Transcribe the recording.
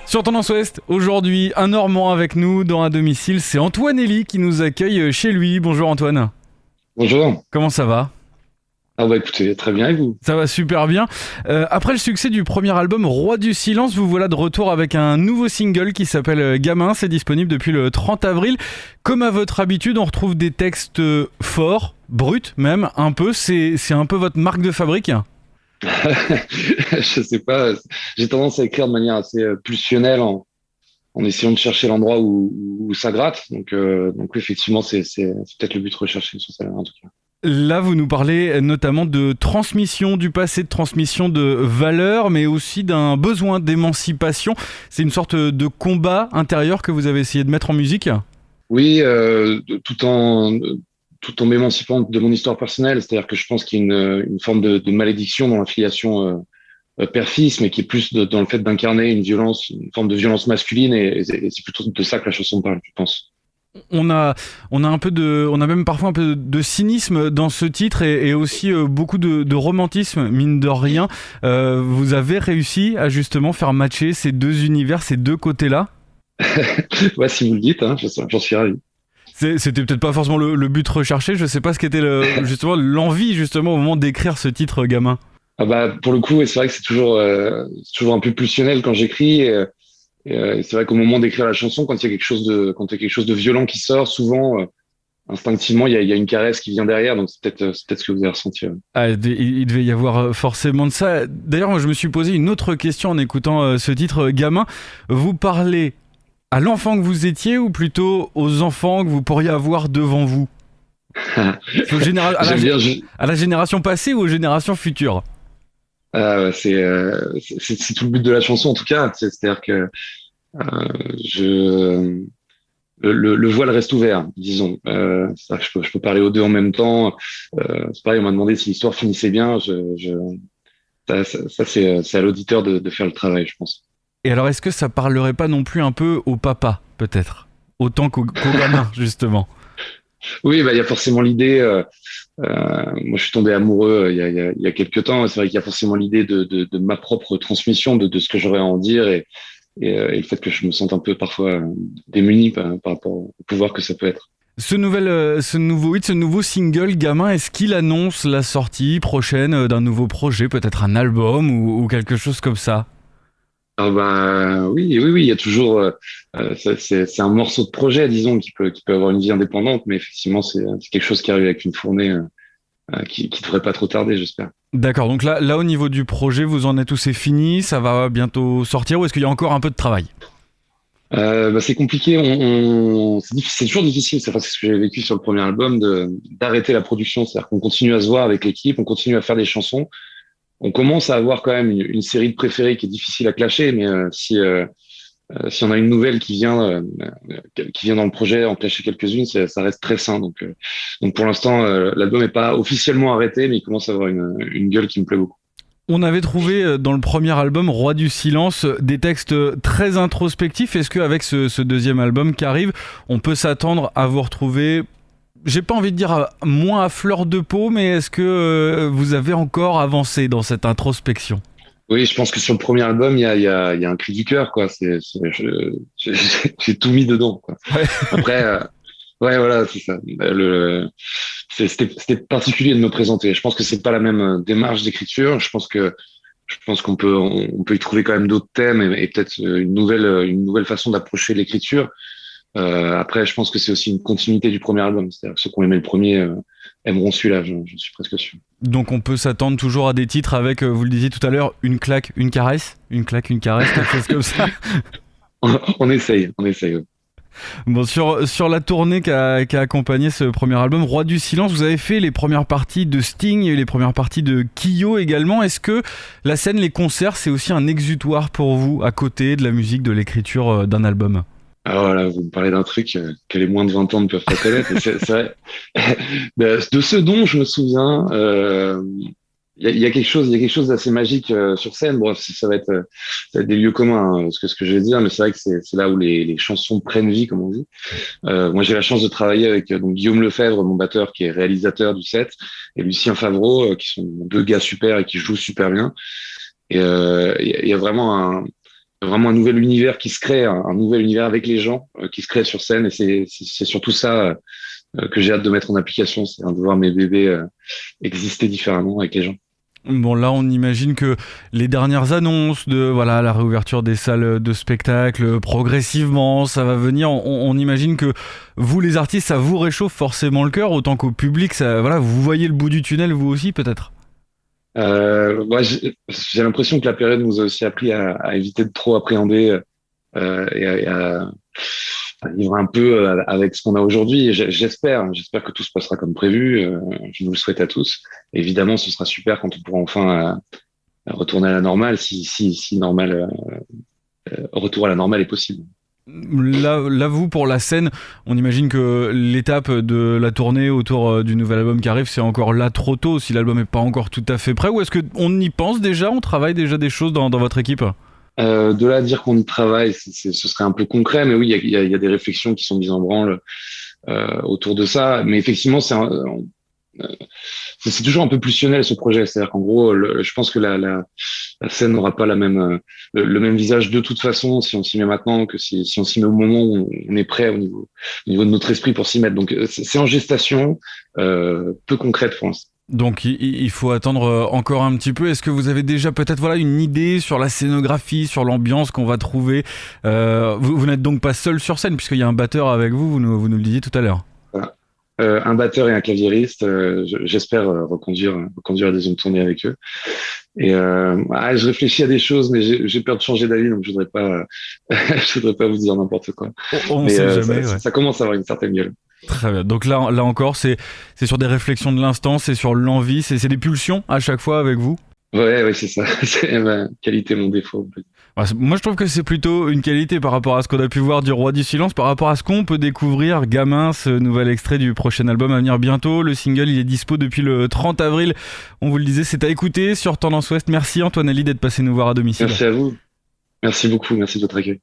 Sur Tendance Ouest, aujourd'hui, un Normand avec nous dans un domicile, c'est Antoine Elie qui nous accueille chez lui. Bonjour Antoine. Bonjour. Comment ça va? Ah bah écoutez, très bien et vous? Ça va super bien. Après le succès du premier album Roi du Silence, vous voilà de retour avec un nouveau single qui s'appelle Gamin. C'est disponible depuis le 30 avril. Comme à votre habitude, on retrouve des textes forts, bruts même, un peu. C'est un peu votre marque de fabrique. Je sais pas, j'ai tendance à écrire de manière assez pulsionnelle en essayant de chercher l'endroit où ça gratte. Donc oui, effectivement, c'est peut-être le but recherché sur ça en tout cas. Là, vous nous parlez notamment de transmission du passé, de transmission de valeurs, mais aussi d'un besoin d'émancipation. C'est une sorte de combat intérieur que vous avez essayé de mettre en musique. Oui, tout en m'émancipant de mon histoire personnelle, c'est-à-dire que je pense qu'il y a une forme de malédiction dans la filiation père-fils, mais qui est plus dans le fait d'incarner une violence, une forme de violence masculine, et c'est plutôt de ça que la chanson parle, je pense. On a même parfois un peu de cynisme dans ce titre et aussi beaucoup de romantisme, mine de rien. Vous avez réussi à justement faire matcher ces deux univers, ces deux côtés-là. Ouais, si vous le dites, hein, j'en suis ravi. C'était peut-être pas forcément le but recherché. Je sais pas ce qu'était justement l'envie justement au moment d'écrire ce titre, gamin. Ah bah pour le coup, et c'est vrai que c'est toujours un peu pulsionnel quand j'écris. Et c'est vrai qu'au moment d'écrire la chanson, quand il y a quelque chose de violent qui sort, souvent instinctivement il y a une caresse qui vient derrière. Donc c'est peut-être ce que vous avez ressenti. Ouais. Ah, il devait y avoir forcément de ça. D'ailleurs, moi, je me suis posé une autre question en écoutant ce titre, Gamin. Vous parlez à l'enfant que vous étiez ou plutôt aux enfants que vous pourriez avoir devant vous? J'aime bien. À la génération passée ou aux générations futures? C'est tout le but de la chanson en tout cas. C'est-à-dire que je le voile reste ouvert, disons. C'est-à-dire que je peux parler aux deux en même temps. C'est pareil, on m'a demandé si l'histoire finissait bien. Ça, c'est à l'auditeur de faire le travail, je pense. Et alors, est-ce que ça parlerait pas non plus un peu au papa, peut-être? Autant qu'au gamin, justement. Oui, bah il y a forcément l'idée. Moi, je suis tombé amoureux il y a quelques temps. C'est vrai qu'il y a forcément l'idée de ma propre transmission, de ce que j'aurais à en dire et le fait que je me sente un peu parfois démuni par rapport au pouvoir que ça peut être. Ce nouveau hit, ce nouveau single, Gamin, est-ce qu'il annonce la sortie prochaine d'un nouveau projet, peut-être un album ou quelque chose comme ça? Ah bah oui, il y a toujours. C'est un morceau de projet, disons, qui peut avoir une vie indépendante, mais effectivement, c'est quelque chose qui arrive avec une fournée qui devrait pas trop tarder, j'espère. D'accord, donc là, au niveau du projet, vous en êtes où? C'est fini? Ça va bientôt sortir ou est-ce qu'il y a encore un peu de travail? Bah, c'est compliqué. C'est toujours difficile. C'est ce que j'ai vécu sur le premier album d'arrêter la production. C'est-à-dire qu'on continue à se voir avec l'équipe, on continue à faire des chansons. On commence à avoir quand même une série de préférés qui est difficile à clasher, mais si on a une nouvelle qui vient dans le projet, en clasher quelques-unes, ça reste très sain. Donc pour l'instant, l'album n'est pas officiellement arrêté, mais il commence à avoir une gueule qui me plaît beaucoup. On avait trouvé dans le premier album, Roi du Silence, des textes très introspectifs. Est-ce qu'avec ce deuxième album qui arrive, on peut s'attendre à vous retrouver, j'ai pas envie de dire moins à fleur de peau, mais est-ce que vous avez encore avancé dans cette introspection? Oui, je pense que sur le premier album, il y a un cri du cœur, quoi. J'ai tout mis dedans, quoi. Ouais. Après, ouais, voilà, c'est ça. C'était particulier de me présenter. Je pense que c'est pas la même démarche d'écriture. Je pense on peut y trouver quand même d'autres thèmes et peut-être une nouvelle façon d'approcher l'écriture. Après, je pense que c'est aussi une continuité du premier album. C'est-à-dire que ceux qui ont aimé le premier aimeront celui-là. J'en suis presque sûr. Donc on peut s'attendre toujours à des titres avec, vous le disiez tout à l'heure, une claque, une caresse? Une claque, une caresse, quelque chose comme ça? On essaye, on essaye. Ouais. Bon, sur la tournée qui a accompagné ce premier album, Roi du Silence, vous avez fait les premières parties de Sting, il y a eu les premières parties de Kyo également. Est-ce que la scène, les concerts, c'est aussi un exutoire pour vous, à côté de la musique, de l'écriture d'un album? Alors là, vous me parlez d'un truc que les moins de 20 ans ne peuvent pas connaître. C'est vrai. De ce dont je me souviens, il y a il y a quelque chose d'assez magique sur scène. Bon, ça va être des lieux communs, hein, ce que je vais dire, mais c'est vrai que c'est là où les chansons prennent vie, comme on dit. Moi, j'ai la chance de travailler avec donc Guillaume Lefebvre, mon batteur, qui est réalisateur du set, et Lucien Favreau, qui sont deux gars super et qui jouent super bien. Et il y a vraiment vraiment un nouvel univers qui se crée, un nouvel univers avec les gens qui se crée sur scène. Et c'est surtout ça que j'ai hâte de mettre en application, c'est de voir mes bébés exister différemment avec les gens. Bon, là, on imagine que les dernières annonces de voilà la réouverture des salles de spectacle, progressivement, ça va venir. On imagine que vous, les artistes, ça vous réchauffe forcément le cœur, autant qu'au public, ça, voilà, vous voyez le bout du tunnel, vous aussi, peut-être. Ouais, j'ai l'impression que la période nous a aussi appris à éviter de trop appréhender et à vivre un peu avec ce qu'on a aujourd'hui. Et j'espère que tout se passera comme prévu. Je nous le souhaite à tous. Évidemment, ce sera super quand on pourra enfin retourner à la normale, si normal, retour à la normale est possible. Là, vous, pour la scène, on imagine que l'étape de la tournée autour du nouvel album qui arrive, c'est encore là trop tôt, si l'album n'est pas encore tout à fait prêt, ou est-ce qu'on y pense déjà, on travaille déjà des choses dans votre équipe? De là à dire qu'on y travaille, ce serait un peu concret, mais oui, il y a des réflexions qui sont mises en branle autour de ça. Mais effectivement, c'est toujours un peu pulsionnel ce projet. C'est-à-dire qu'en gros, je pense que la scène n'aura pas le même visage de toute façon si on s'y met maintenant que si on s'y met au moment où on est prêt au niveau de notre esprit pour s'y mettre. Donc c'est en gestation, peu concrète pour l'instant. Donc il faut attendre encore un petit peu. Est-ce que vous avez déjà peut-être voilà une idée sur la scénographie, sur l'ambiance qu'on va trouver vous n'êtes donc pas seul sur scène puisqu'il y a un batteur avec vous, vous nous le disiez tout à l'heure. Voilà. Un batteur et un claviériste. J'espère reconduire des ondes tournées avec eux. Et je réfléchis à des choses, mais j'ai peur de changer d'avis, donc je voudrais pas, je voudrais pas vous dire n'importe quoi. On Mais sait jamais. Ouais. ça commence à avoir une certaine gueule. Très bien. Donc là encore, c'est sur des réflexions de l'instant, c'est sur l'envie, c'est des pulsions à chaque fois avec vous. Ouais, c'est ça. C'est ma qualité, mon défaut. Ouais, moi, je trouve que c'est plutôt une qualité par rapport à ce qu'on a pu voir du Roi du Silence, par rapport à ce qu'on peut découvrir. Gamin, ce nouvel extrait du prochain album à venir bientôt. Le single, il est dispo depuis le 30 avril. On vous le disait, c'est à écouter sur Tendance Ouest. Merci Antoine Ali d'être passé nous voir à domicile. Merci à vous. Merci beaucoup. Merci de votre accueil.